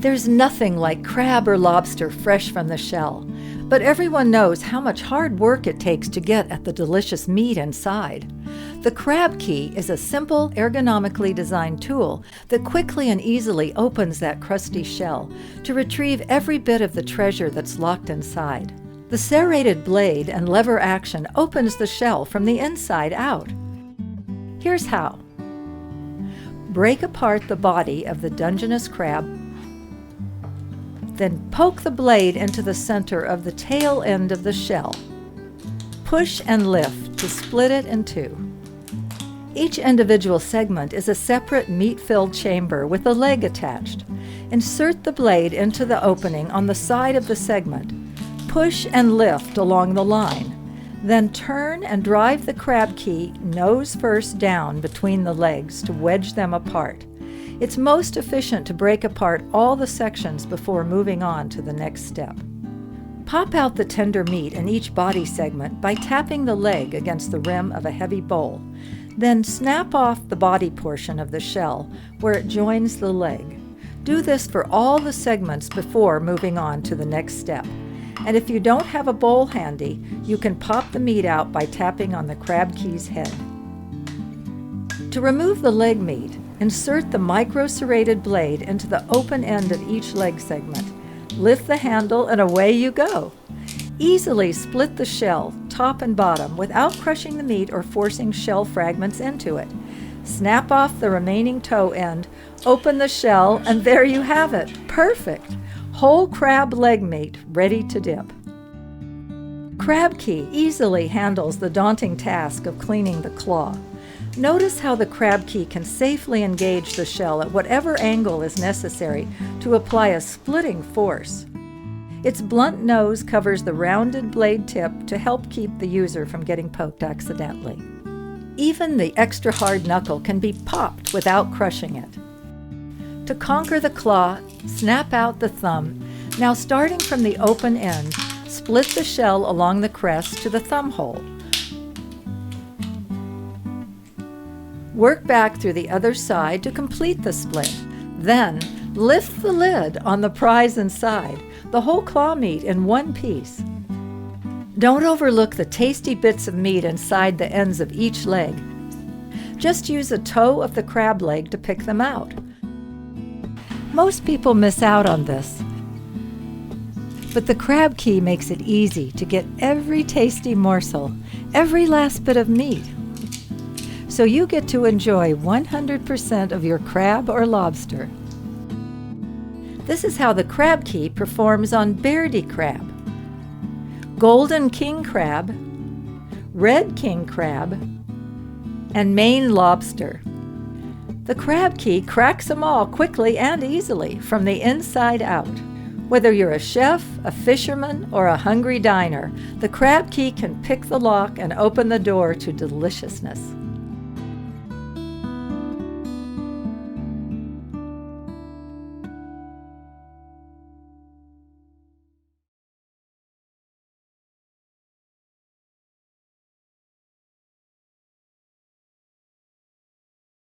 There's nothing like crab or lobster fresh from the shell, but everyone knows how much hard work it takes to get at the delicious meat inside. The CrabKey is a simple, ergonomically designed tool that quickly and easily opens that crusty shell to retrieve every bit of the treasure that's locked inside. The serrated blade and lever action opens the shell from the inside out. Here's how. Break apart the body of the Dungeness crab, then poke the blade into the center of the tail end of the shell. Push and lift to split it in two. Each individual segment is a separate meat-filled chamber with a leg attached. Insert the blade into the opening on the side of the segment. Push and lift along the line. Then turn and drive the CrabKey nose first down between the legs to wedge them apart. It's most efficient to break apart all the sections before moving on to the next step. Pop out the tender meat in each body segment by tapping the leg against the rim of a heavy bowl. Then snap off the body portion of the shell where it joins the leg. Do this for all the segments before moving on to the next step. And if you don't have a bowl handy, you can pop the meat out by tapping on the CrabKey's head. To remove the leg meat, insert the micro-serrated blade into the open end of each leg segment. Lift the handle and away you go. Easily split the shell, top and bottom, without crushing the meat or forcing shell fragments into it. Snap off the remaining toe end, open the shell, and there you have it. Perfect! Whole crab leg meat ready to dip. CrabKey easily handles the daunting task of cleaning the claw. Notice how the CrabKey can safely engage the shell at whatever angle is necessary to apply a splitting force. Its blunt nose covers the rounded blade tip to help keep the user from getting poked accidentally. Even the extra hard knuckle can be popped without crushing it. To conquer the claw, snap out the thumb. Now starting from the open end, split the shell along the crest to the thumb hole. Work back through the other side to complete the split. Then, lift the lid on the prize inside, the whole claw meat in one piece. Don't overlook the tasty bits of meat inside the ends of each leg. Just use a toe of the crab leg to pick them out. Most people miss out on this, but the CrabKey makes it easy to get every tasty morsel, every last bit of meat. So you get to enjoy 100% of your crab or lobster. This is how the CrabKey performs on Beardy crab, golden king crab, red king crab, and Maine lobster. The CrabKey cracks them all quickly and easily from the inside out. Whether you're a chef, a fisherman, or a hungry diner, the CrabKey can pick the lock and open the door to deliciousness.